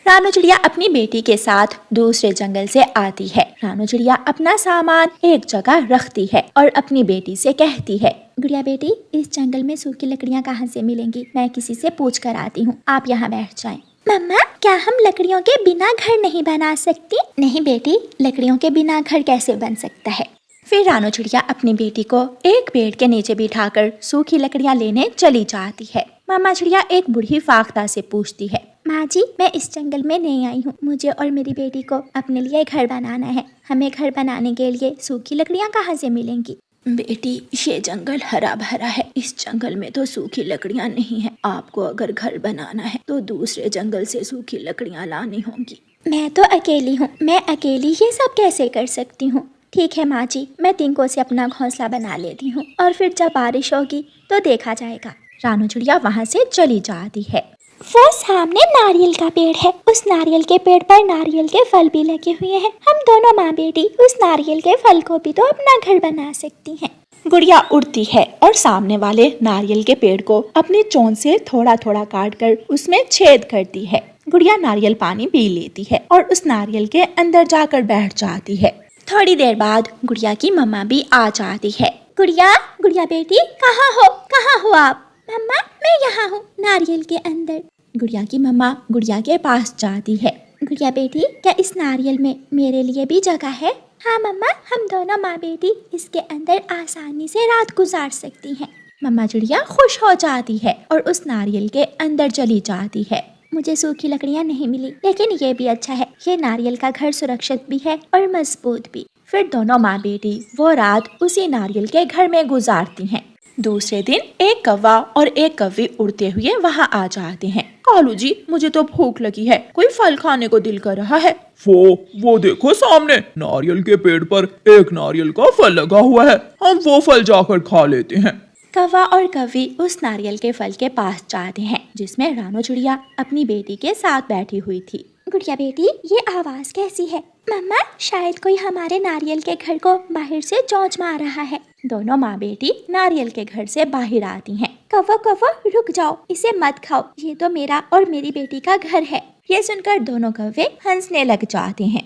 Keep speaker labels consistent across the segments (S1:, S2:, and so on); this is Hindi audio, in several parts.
S1: रानू चिड़िया अपनी बेटी के साथ दूसरे जंगल से आती है। रानू चिड़िया अपना सामान एक जगह रखती है और अपनी बेटी से कहती है, गुड़िया बेटी, इस जंगल में सूखी लकड़ियाँ कहाँ से मिलेंगी? मैं किसी से पूछ कर आती हूँ, आप यहाँ बैठ जाएं। मम्मा, क्या हम लकड़ियों के बिना घर नहीं बना सकती? नहीं बेटी, लकड़ियों के बिना घर कैसे बन सकता है? फिर रानू चिड़िया अपनी बेटी को एक पेड़ के नीचे बिठाकर सूखी लकड़ियाँ लेने चली जाती है। मामा चिड़िया एक बूढ़ी फाख्ता से पूछती है, माँ जी, मैं इस जंगल में नई आई हूँ, मुझे और मेरी बेटी को अपने लिए घर बनाना है। हमें घर बनाने के लिए सूखी लकड़ियाँ कहाँ से मिलेंगी? बेटी, ये जंगल हरा भरा है, इस जंगल में तो सूखी लकड़ियाँ नहीं है। आपको अगर घर बनाना है तो दूसरे जंगल से सूखी लकड़ियाँ लानी होंगी। मैं तो अकेली हूँ, मैं अकेली ये सब कैसे कर सकती हूँ? ठीक है माँ जी, मैं तिनकों से अपना घोंसला बना लेती हूँ और फिर जब बारिश होगी तो देखा जाएगा। रानू चिड़िया वहाँ से चली जाती है। वो सामने नारियल का पेड़ है, उस नारियल के पेड़ पर नारियल के फल भी लगे हुए हैं। हम दोनों माँ बेटी उस नारियल के फल को भी तो अपना घर बना सकती हैं। गुड़िया उड़ती है और सामने वाले नारियल के पेड़ को अपनी चोंच से थोड़ा थोड़ा काट कर उसमें छेद करती है। गुड़िया नारियल पानी पी लेती है और उस नारियल के अंदर जाकर बैठ जाती है। थोड़ी देर बाद गुड़िया की मम्मा भी आ जाती है। गुड़िया, गुड़िया बेटी, कहाँ हो आप? मम्मा, मैं यहाँ हूँ, नारियल के अंदर। गुड़िया की मम्मा गुड़िया के पास जाती है। गुड़िया बेटी, क्या इस नारियल में मेरे लिए भी जगह है? हाँ मम्मा, हम दोनों माँ बेटी इसके अंदर आसानी से रात गुजार सकती हैं। मम्मा चिड़िया खुश हो जाती है और उस नारियल के अंदर चली जाती है। मुझे सूखी लकड़ियाँ नहीं मिली, लेकिन ये भी अच्छा है, ये नारियल का घर सुरक्षित भी है और मजबूत भी। फिर दोनों माँ बेटी वो रात उसी नारियल के घर में गुजारती हैं। दूसरे दिन एक कौवा और एक कौवी उड़ते हुए वहाँ आ जाते हैं। कालू जी, मुझे तो भूख लगी है, कोई फल खाने को दिल कर रहा है।
S2: वो देखो सामने नारियल के पेड़ पर एक नारियल का फल लगा हुआ है, हम वो फल जाकर खा लेते हैं।
S1: कौवा और कौवी उस नारियल के फल के पास जाते हैं जिसमें रानू चिड़िया अपनी बेटी के साथ बैठी हुई थी। गुड़िया बेटी, ये आवाज कैसी है? मम्मा, शायद कोई हमारे नारियल के घर को बाहर से चोंच मार रहा है। दोनों माँ बेटी नारियल के घर से बाहर आती हैं। कौवा, कौवा, रुक जाओ, इसे मत खाओ, ये तो मेरा और मेरी बेटी का घर है। ये सुनकर दोनों कौवे हंसने लग जाते हैं।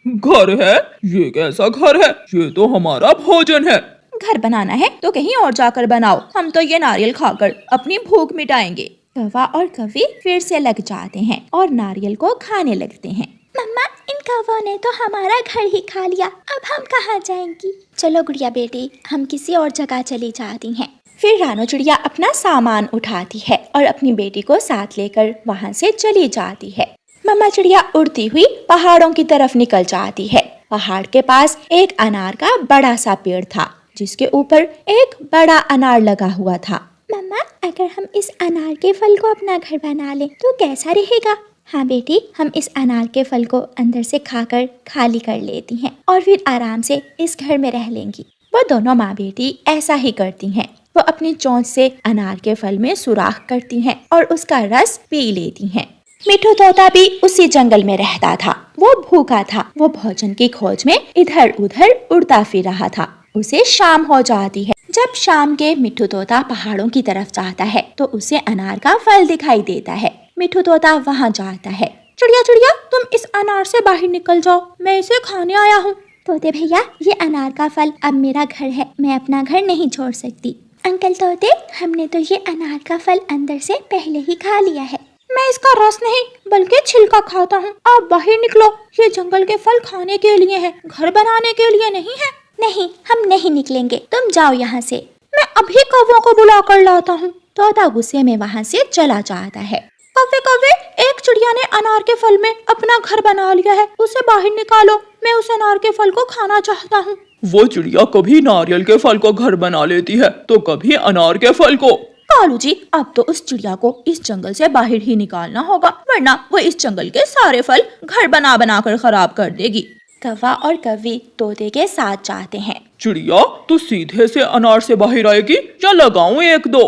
S2: घर है? ये कैसा घर है? ये तो हमारा भोजन है।
S1: घर बनाना है तो कहीं और जाकर बनाओ, हम तो ये नारियल खाकर अपनी भूख मिटाएंगे। कौवा और कौवी फिर से लग जाते हैं और नारियल को खाने लगते हैं। मम्मा, इन कौवों ने तो हमारा घर ही खा लिया, अब हम कहाँ जाएंगी? चलो गुड़िया बेटी, हम किसी और जगह चली जाती हैं। फिर रानू चिड़िया अपना सामान उठाती है और अपनी बेटी को साथ लेकर वहाँ से चली जाती है। मम्मा चिड़िया उड़ती हुई पहाड़ों की तरफ निकल जाती है। पहाड़ के पास एक अनार का बड़ा सा पेड़ था जिसके ऊपर एक बड़ा अनार लगा हुआ था। मम्मा, अगर हम इस अनार के फल को अपना घर बना लें तो कैसा रहेगा? हाँ बेटी, हम इस अनार के फल को अंदर से खाकर खाली कर लेती हैं और फिर आराम से इस घर में रह लेंगी। वो दोनों माँ बेटी ऐसा ही करती हैं। वो अपनी चोंच से अनार के फल में सुराख करती हैं और उसका रस पी लेती हैं। मिठू तोता भी उसी जंगल में रहता था। वो भूखा था, वो भोजन की खोज में इधर उधर उड़ता फिर रहा था। उसे शाम हो जाती है। जब शाम के मिठू तोता पहाड़ों की तरफ जाता है तो उसे अनार का फल दिखाई देता है। मिठू तोता वहाँ जाता है। चिड़िया चिड़िया, तुम इस अनार से बाहर निकल जाओ, मैं इसे खाने आया हूँ। तोते भैया, ये अनार का फल अब मेरा घर है, मैं अपना घर नहीं छोड़ सकती। अंकल तोते, हमने तो ये अनार का फल अंदर से पहले ही खा लिया है। मैं इसका रस नहीं बल्कि छिलका खाता हूँ। आप बाहर निकलो, ये जंगल के फल खाने के लिए है, घर बनाने के लिए नहीं है। नहीं, हम नहीं निकलेंगे, तुम जाओ यहाँ से। मैं अभी कौवों को बुला कर लाता हूँ। तोता गुस्से में वहाँ से चला जाता है। कौवे कौवे, एक चिड़िया ने अनार के फल में अपना घर बना लिया है, उसे बाहर निकालो, मैं उस अनार के फल को खाना चाहता हूँ।
S2: वो चिड़िया कभी नारियल के फल को घर बना लेती है तो कभी अनार के फल को।
S1: कालू जी, अब तो उस चिड़िया को इस जंगल से बाहर ही निकालना होगा, वरना वो इस जंगल के सारे फल घर बना बना कर खराब कर देगी। कौवा और कौवी तोते के साथ जाते हैं।
S2: चिड़िया, तू सीधे से अनार से बाहर आएगी या लगाऊं एक दो?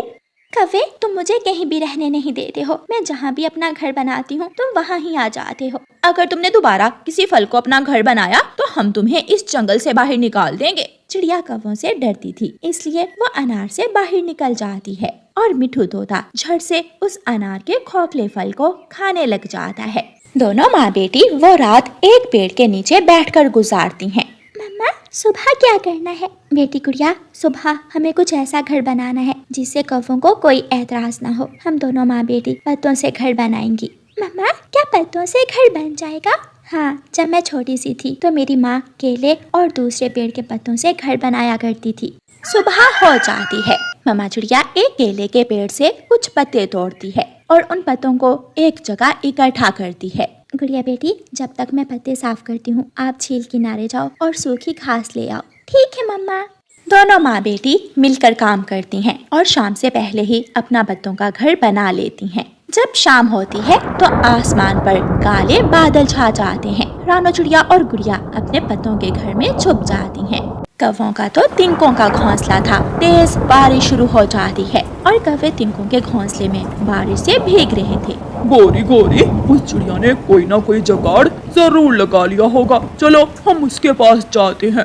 S1: कौवे, तुम मुझे कहीं भी रहने नहीं देते हो, मैं जहाँ भी अपना घर बनाती हूँ तुम वहाँ ही आ जाते हो। अगर तुमने दोबारा किसी फल को अपना घर बनाया तो हम तुम्हें इस जंगल से बाहर निकाल देंगे। चिड़िया कौवों से डरती थी, इसलिए वो अनार से बाहर निकल जाती है। और मिठू तोता झट से उस अनार के खोखले फल को खाने लग जाता है। दोनों माँ बेटी वो रात एक पेड़ के नीचे बैठकर गुजारती हैं। मम्मा, सुबह क्या करना है? बेटी गुड़िया, सुबह हमें कुछ ऐसा घर बनाना है जिससे कौवों को कोई एतराज ना हो। हम दोनों माँ बेटी पत्तों से घर बनाएंगी। मम्मा, क्या पत्तों से घर बन जाएगा? हाँ, जब मैं छोटी सी थी तो मेरी माँ केले और दूसरे पेड़ के पत्तों से घर बनाया करती थी। सुबह हो जाती है। मम्मा चिड़िया एक केले के पेड़ से कुछ पत्ते तोड़ती है और उन पत्तों को एक जगह इकट्ठा करती है। गुड़िया बेटी, जब तक मैं पत्ते साफ करती हूँ आप झील किनारे जाओ और सूखी घास ले आओ। ठीक है मम्मा। दोनों माँ बेटी मिलकर काम करती हैं और शाम से पहले ही अपना पत्तों का घर बना लेती हैं। जब शाम होती है तो आसमान पर काले बादल छा जाते हैं। रानो चिड़िया और गुड़िया अपने पत्तों के घर में छुप जाती हैं। कौवों का तो तिनकों का घोंसला था। तेज बारिश शुरू हो जाती है और कौवे तिनकों के घोंसले में बारिश से भीग रहे थे।
S2: गोरी गोरी, उस चिड़िया ने कोई ना कोई जुगाड़ जरूर लगा लिया होगा। चलो हम उसके पास जाते हैं।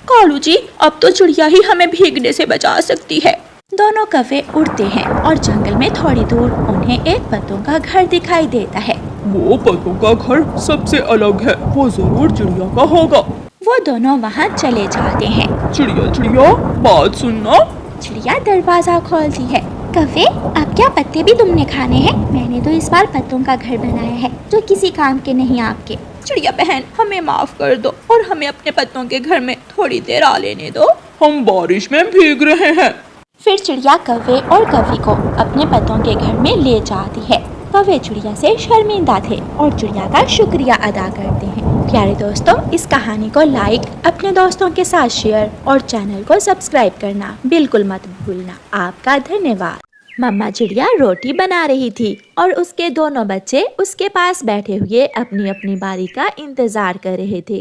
S1: कालू जी, अब तो चिड़िया ही हमें भीगने से बचा सकती है। दोनों कौवे उड़ते हैं और जंगल में थोड़ी दूर उन्हें एक पत्तों का घर दिखाई देता है।
S2: वो पत्तों का घर सबसे अलग है, वो जरूर चिड़िया का होगा।
S1: वो दोनों वहाँ चले जाते हैं।
S2: चिड़िया चिड़िया, बात सुनना।
S1: चिड़िया दरवाजा खोलती है। कौवे, अब क्या पत्ते भी तुमने खाने हैं? मैंने तो इस बार पत्तों का घर बनाया है जो किसी काम के नहीं आपके। चिड़िया बहन, हमें माफ कर दो और हमें अपने पत्तों के घर में थोड़ी देर आ लेने दो।
S2: हम बारिश में भीग रहे हैं।
S1: फिर चिड़िया कौवे और कौवी को अपने पत्तों के घर में ले जाती है। कौवे चिड़िया से शर्मिंदा थे और चिड़िया का शुक्रिया अदा करते हैं। प्यारे दोस्तों, इस कहानी को लाइक, अपने दोस्तों के साथ शेयर और चैनल को सब्सक्राइब करना बिल्कुल मत भूलना। आपका धन्यवाद। मम्मा चिड़िया रोटी बना रही थी और उसके दोनों बच्चे उसके पास बैठे हुए अपनी अपनी बारी का इंतजार कर रहे थे।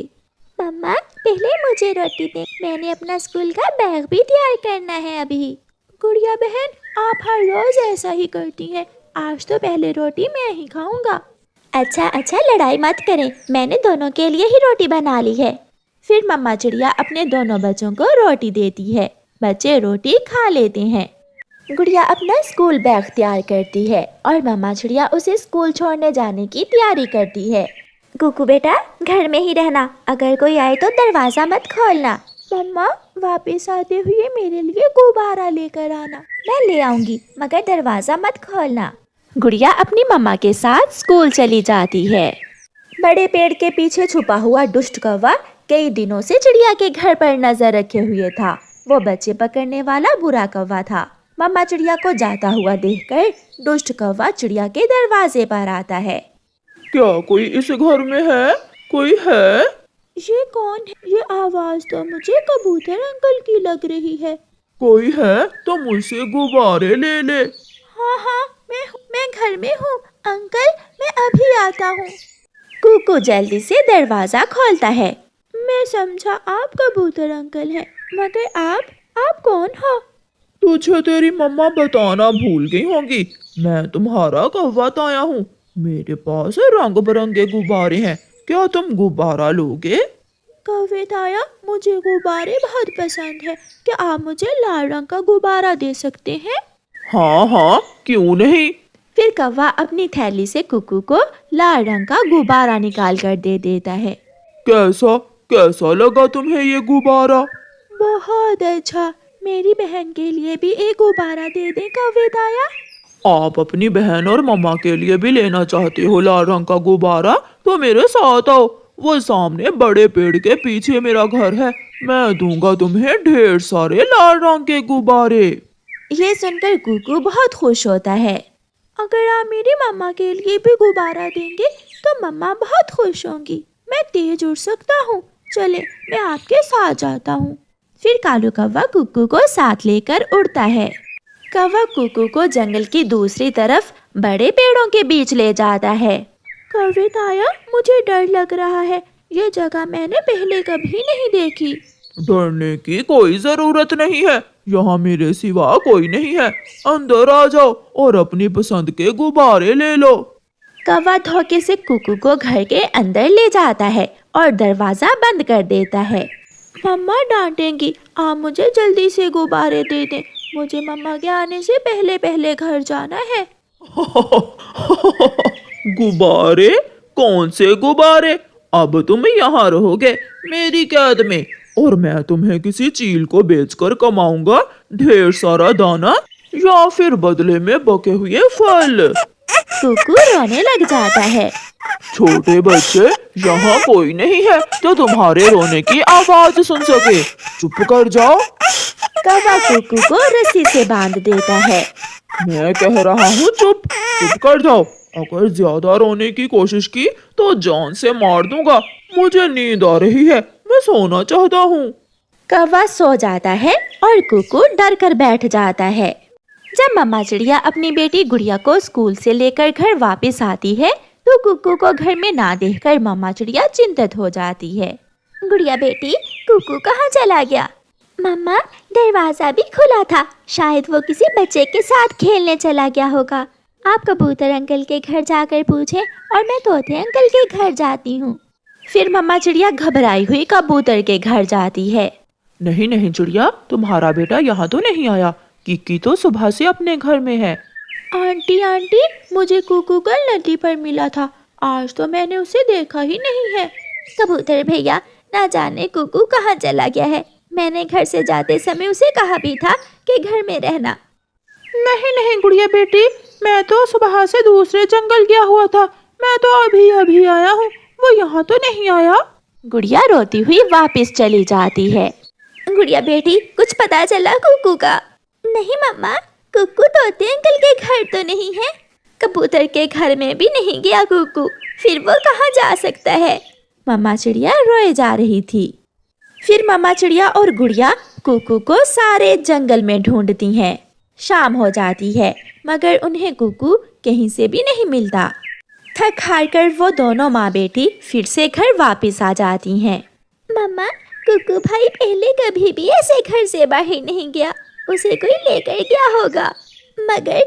S1: मम्मा, पहले मुझे रोटी दे, मैंने अपना स्कूल का बैग भी तैयार करना है अभी। गुड़िया बहन, आप हर रोज ऐसा ही करती हैं। आज तो पहले रोटी मैं ही खाऊंगा। अच्छा, लड़ाई मत करें, मैंने दोनों के लिए ही रोटी बना ली है। फिर मम्मा चिड़िया अपने दोनों बच्चों को रोटी देती है। बच्चे रोटी खा लेते हैं। गुड़िया अपना स्कूल बैग तैयार करती है और मम्मा चिड़िया उसे स्कूल छोड़ने जाने की तैयारी करती है। कुकू बेटा, घर में ही रहना, अगर कोई आए तो दरवाजा मत खोलना। मम्मा, वापस आते हुए मेरे लिए गुब्बारा लेकर आना। मैं ले आऊंगी, मगर दरवाजा मत खोलना। गुड़िया अपनी मम्मा के साथ स्कूल चली जाती है। बड़े पेड़ के पीछे छुपा हुआ दुष्ट कौवा कई दिनों से चिड़िया के घर पर नजर रखे हुए था। वो बच्चे पकड़ने वाला बुरा कौवा था। मम्मा चिड़िया को जाता हुआ देखकर दुष्ट कौवा चिड़िया के दरवाजे पर आता है।
S2: क्या कोई इस घर में है? कोई है?
S1: ये कौन है? ये आवाज तो मुझे कबूतर अंकल की लग रही है।
S2: कोई है तो मुझसे गुब्बारे ले ले।
S1: हाँ, मैं घर में हूँ अंकल, मैं अभी आता हूँ। कुकू जल्दी से दरवाजा खोलता है। मैं समझा आप कबूतर अंकल हैं, मगर आप कौन हो?
S2: तुझे तेरी मम्मा बताना भूल गई होंगी, मैं तुम्हारा कौवा ताया हूँ। मेरे पास रंग बिरंगे गुब्बारे हैं, क्या तुम गुब्बारा लोगे?
S1: कौवे ताया, मुझे गुब्बारे बहुत पसंद है, क्या आप मुझे लाल रंग का गुब्बारा दे सकते हैं?
S2: हाँ, क्यों नहीं।
S1: फिर कौवा अपनी थैली से कुकू को लाल रंग का गुब्बारा निकाल कर दे देता है।
S2: कैसा लगा तुम्हें ये गुब्बारा?
S1: बहुत अच्छा, मेरी बहन के लिए भी एक गुब्बारा दे दें कौवे ताया।
S2: आप अपनी बहन और मम्मा के लिए भी लेना चाहते हो लाल रंग का गुब्बारा? तो मेरे साथ आओ, वो सामने बड़े पेड़ के पीछे मेरा घर है, मैं दूंगा तुम्हें ढेर सारे लाल रंग के गुब्बारे।
S1: ये सुनकर कुकू बहुत खुश होता है। अगर आप मेरी मम्मा के लिए भी गुब्बारा देंगे तो मम्मा बहुत खुश होंगी। मैं तेज उड़ सकता हूँ, चले मैं आपके साथ जाता हूँ। फिर कालू कौवा कुकू को साथ लेकर उड़ता है। कौवा कुकू को जंगल की दूसरी तरफ बड़े पेड़ों के बीच ले जाता है। कौवे ताया, मुझे डर लग रहा है, ये जगह मैंने पहले कभी नहीं देखी।
S2: डरने की कोई जरूरत नहीं है, यहाँ मेरे सिवा कोई नहीं है। अंदर आ जाओ और अपनी पसंद के गुब्बारे ले लो।
S1: कौवा धोखे से कुकू को घर के अंदर ले जाता है और दरवाजा बंद कर देता है। मम्मा डांटेंगी, आप मुझे जल्दी से गुब्बारे दे दें, मुझे मम्मा के आने से पहले पहले घर जाना है।
S2: गुब्बारे? कौन से गुब्बारे? अब तुम यहाँ रहोगे मेरी कैद में, और मैं तुम्हें किसी चील को बेचकर कमाऊंगा ढेर सारा दाना, या फिर बदले में पके हुए फल।
S1: कुकू रोने लग जाता है।
S2: छोटे बच्चे, यहाँ कोई नहीं है जो तुम्हारे रोने की आवाज सुन सके। चुप कर जाओ।
S1: कौवा कुकू को रस्सी से बांध देता है।
S2: मैं कह रहा हूँ चुप कर जाओ। अगर ज्यादा रोने की कोशिश की तो जान से मार दूंगा। मुझे नींद आ रही है, मैं सोना चाहता हूँ।
S1: कौवा सो जाता है और कुकू डर कर बैठ जाता है। जब मम्मा चिड़िया अपनी बेटी गुड़िया को स्कूल से लेकर घर वापस आती है तो कुकू को घर में ना देखकर मम्मा चिड़िया चिंतित हो जाती है। गुड़िया बेटी, कुकू कहाँ चला गया? मम्मा, दरवाजा भी खुला था, शायद वो किसी बच्चे के साथ खेलने चला गया होगा। आप कबूतर अंकल के घर जाकर पूछें और मैं तोते अंकल के घर जाती हूँ। फिर मम्मा चिड़िया घबराई हुई कबूतर के घर जाती है।
S2: नहीं नहीं चिड़िया, तुम्हारा बेटा यहाँ तो नहीं आया। किक्की तो सुबह से अपने घर में है।
S1: आंटी, मुझे कुकू कल नदी पर मिला था, आज तो मैंने उसे देखा ही नहीं है। कबूतर भैया, ना जाने कुकू कहाँ चला गया है। मैंने घर से जाते समय उसे कहा भी था कि घर में रहना।
S2: नहीं गुड़िया बेटी, मैं तो सुबह से दूसरे जंगल गया हुआ था। मैं तो अभी आया हूँ, वो यहाँ तो नहीं आया।
S1: गुड़िया रोती हुई वापस चली जाती है। गुड़िया बेटी, कुछ पता चला कुकू का? नहीं मम्मा, कुकू तोते अंकल के घर तो नहीं है। कबूतर के घर में भी नहीं गया कुकू, फिर वो कहाँ जा सकता है? मम्मा चिड़िया रोए जा रही थी। फिर मम्मा चिड़िया और गुड़िया कुकू को सारे जंगल में ढूंढती हैं। शाम हो जाती है मगर उन्हें कुकू कहीं से भी नहीं मिलता। थक हार कर वो दोनों माँ बेटी फिर से घर वापस आ जाती हैं। मम्मा, कुकू भाई पहले कभी भी ऐसे घर से बाहर नहीं गया, उसे कोई लेकर गया होगा। मगर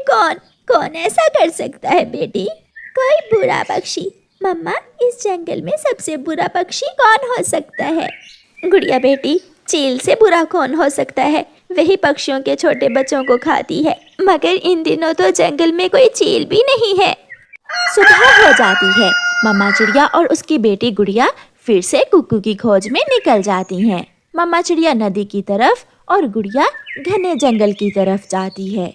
S1: कौन ऐसा कर सकता है बेटी? कोई बुरा पक्षी। मम्मा, इस जंगल में सबसे बुरा पक्षी कौन हो सकता है? गुड़िया बेटी, चील से बुरा कौन हो सकता है? वही पक्षियों के छोटे बच्चों को खाती है। मगर इन दिनों तो जंगल में कोई चील भी नहीं है। सुबह हो जाती है। मम्मा चिड़िया और उसकी बेटी गुड़िया फिर से कुकू की खोज में निकल जाती हैं। मम्मा चिड़िया नदी की तरफ और गुड़िया घने जंगल की तरफ जाती है।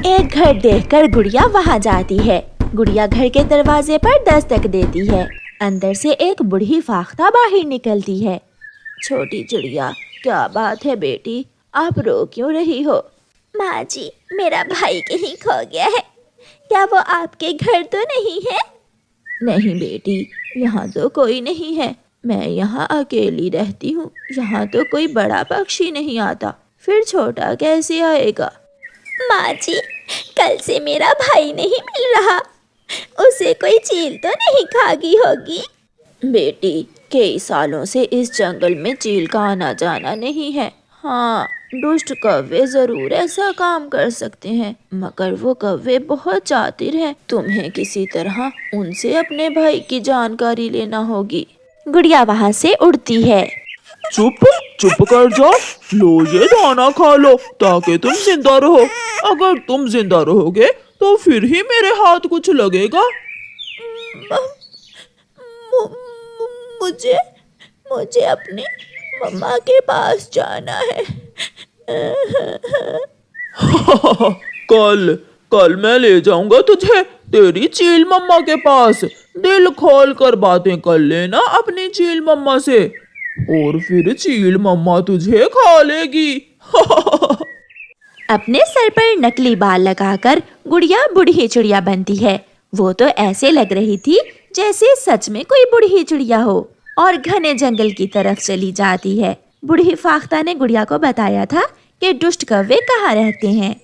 S1: एक घर देखकर गुड़िया वहां जाती है। गुड़िया घर के दरवाजे पर दस्तक देती है। अंदर से एक बूढ़ी फाख्ता बाहर निकलती है। छोटी चिड़िया, क्या बात है बेटी, आप रो क्यों रही हो? माँ जी, मेरा भाई कहीं खो गया है। क्या वो आपके घर तो नहीं है? नहीं बेटी, यहाँ तो कोई नहीं है। मैं यहाँ अकेली रहती हूँ। यहाँ तो कोई बड़ा पक्षी नहीं आता, फिर छोटा कैसे आएगा? माँ जी, कल से मेरा भाई नहीं मिल रहा। उसे कोई चील तो नहीं खा गई होगी? बेटी, कई सालों से इस जंगल में चील का आना जाना नहीं है। हाँ, दुष्ट कौवे जरूर ऐसा काम कर सकते हैं, मगर वो कौवे बहुत चातिर हैं। तुम्हें किसी तरह उनसे अपने भाई की जानकारी लेना होगी। गुड़िया वहाँ से उड़ती है।
S2: चुप कर जाओ। लो ये दाना खा लो ताकि तुम जिंदा रहो। अगर तुम जिंदा रहोगे तो फिर ही मेरे हाथ कुछ लगेगा। मुझे अपनी मम्मा के पास जाना है। कल मैं ले जाऊंगा तुझे तेरी चील मम्मा के पास। दिल खोल कर बातें कर लेना अपनी चील मम्मा से, और फिर चील मम्मा तुझे खा लेगी।
S1: अपने सर पर नकली बाल लगाकर गुड़िया बूढ़ी चिड़िया बनती है। वो तो ऐसे लग रही थी जैसे सच में कोई बूढ़ी चिड़िया हो, और घने जंगल की तरफ चली जाती है। बूढ़ी फाख्ता ने गुड़िया को बताया था कि दुष्ट कौवे कहाँ रहते हैं,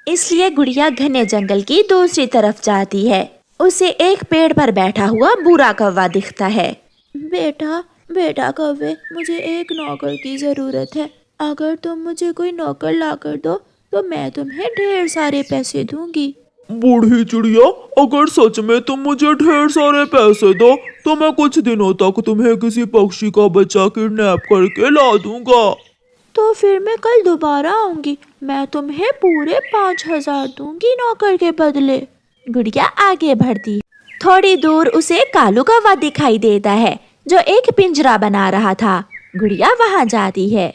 S1: इसलिए गुड़िया घने जंगल की दूसरी तरफ जाती है। उसे एक पेड़ पर बैठा हुआ बुरा कौवा दिखता है। बेटा कौवे, मुझे एक नौकर की जरूरत है। अगर तुम मुझे कोई नौकर ला कर दो तो मैं तुम्हें ढेर सारे पैसे दूंगी।
S2: बूढ़ी चिड़िया, अगर सच में तुम मुझे ढेर सारे पैसे दो तो मैं कुछ दिनों तक तुम्हें किसी पक्षी का बच्चा किडनैप करके ला दूंगा।
S1: तो फिर मैं कल दोबारा आऊंगी। मैं तुम्हें पूरे 5,000 दूंगी नौकर के बदले। गुड़िया आगे बढ़ती। थोड़ी दूर उसे कालू कौवा दिखाई देता है जो एक पिंजरा बना रहा था। गुड़िया वहां जाती है।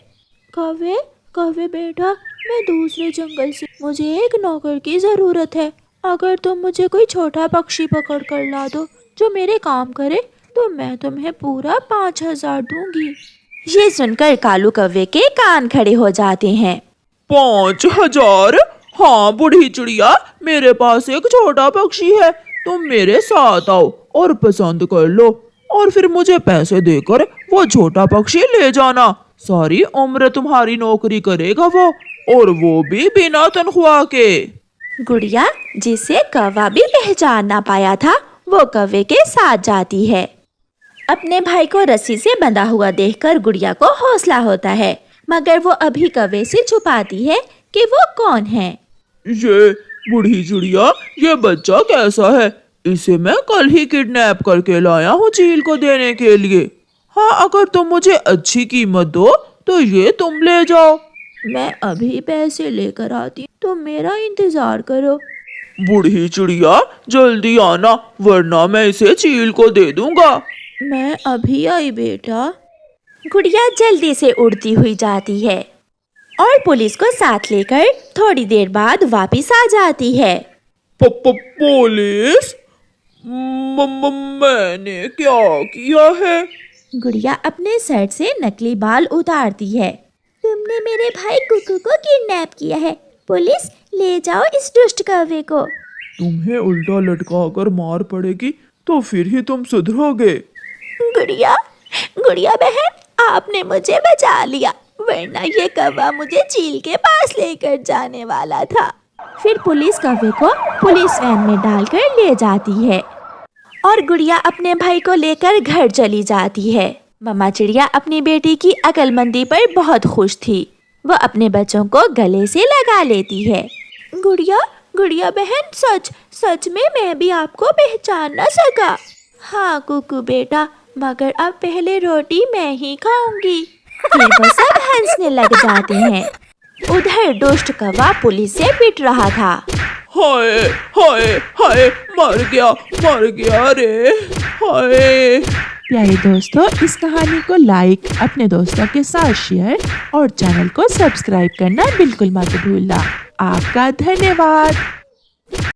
S1: कौवे, कौवे बेटा, मैं दूसरे जंगल से, मुझे एक नौकर की जरूरत है। अगर तुम मुझे कोई छोटा पक्षी पकड़ कर ला दो जो मेरे काम करे तो मैं तुम्हें पूरा 5,000 दूंगी। ये सुनकर कालू कौवे के कान खड़े हो जाते हैं।
S2: 5,000? हाँ बूढ़ी चिड़िया, मेरे पास एक छोटा पक्षी है, तुम मेरे साथ आओ और पसंद कर लो और फिर मुझे पैसे देकर वो छोटा पक्षी ले जाना। सारी उम्र तुम्हारी नौकरी करेगा वो, और वो भी बिना तनख्वाह के।
S1: गुड़िया, जिसे कौवा भी पहचान ना पाया था, वो कौवे के साथ जाती है। अपने भाई को रस्सी से बंधा हुआ देखकर गुड़िया को हौसला होता है, मगर वो अभी कौवे से छुपाती है कि वो कौन है।
S2: ये बूढ़ी चिड़िया, ये बच्चा कैसा है? इसे मैं कल ही किडनैप करके लाया हूँ चील को देने के लिए। हाँ, अगर तुम मुझे अच्छी कीमत दो तो ये तुम ले जाओ।
S1: मैं अभी पैसे लेकर आती हूँ, तुम मेरा इंतजार करो।
S2: बूढ़ी चिड़िया, जल्दी आना वरना मैं इसे चील को दे दूंगा।
S1: मैं अभी आई बेटा। गुड़िया जल्दी से उड़ती हुई जाती है और पुलिस को साथ लेकर थोड़ी देर बाद वापस आ जाती है।
S2: पुलिस? मैंने क्या किया है?
S1: गुड़िया अपने सर से नकली बाल उतारती है। तुमने मेरे भाई कुकू को किडनैप किया है। पुलिस, ले जाओ इस दुष्ट कौवे को।
S2: तुम्हें उल्टा लटका कर मार पड़ेगी तो फिर ही तुम सुधरोगे।
S1: गुड़िया, गुड़िया बहन, आपने मुझे बचा लिया, वरना ये कौवा मुझे चील के पास लेकर जाने वाला था। फिर पुलिस कौवे को पुलिस वैन में डालकर ले जाती है और गुड़िया अपने भाई को लेकर घर चली जाती है। मम्मा चिड़िया अपनी बेटी की अक्लमंदी पर बहुत खुश थी। वो अपने बच्चों को गले से लगा लेती है। गुड़िया, गुड़िया बहन, सच में मैं भी आपको पहचान न सका। हाँ कुकू बेटा, मगर अब पहले रोटी मैं ही खाऊंगी। फिर वो सब हंसने लग जाते हैं। उधर दुष्ट कौवा पुलिस से पिट रहा था।
S2: हाय हाय हाय, मर गया रे, हाय।
S3: प्यारे दोस्तों, इस कहानी को लाइक, अपने दोस्तों के साथ शेयर और चैनल को सब्सक्राइब करना बिल्कुल मत भूलना। आपका धन्यवाद।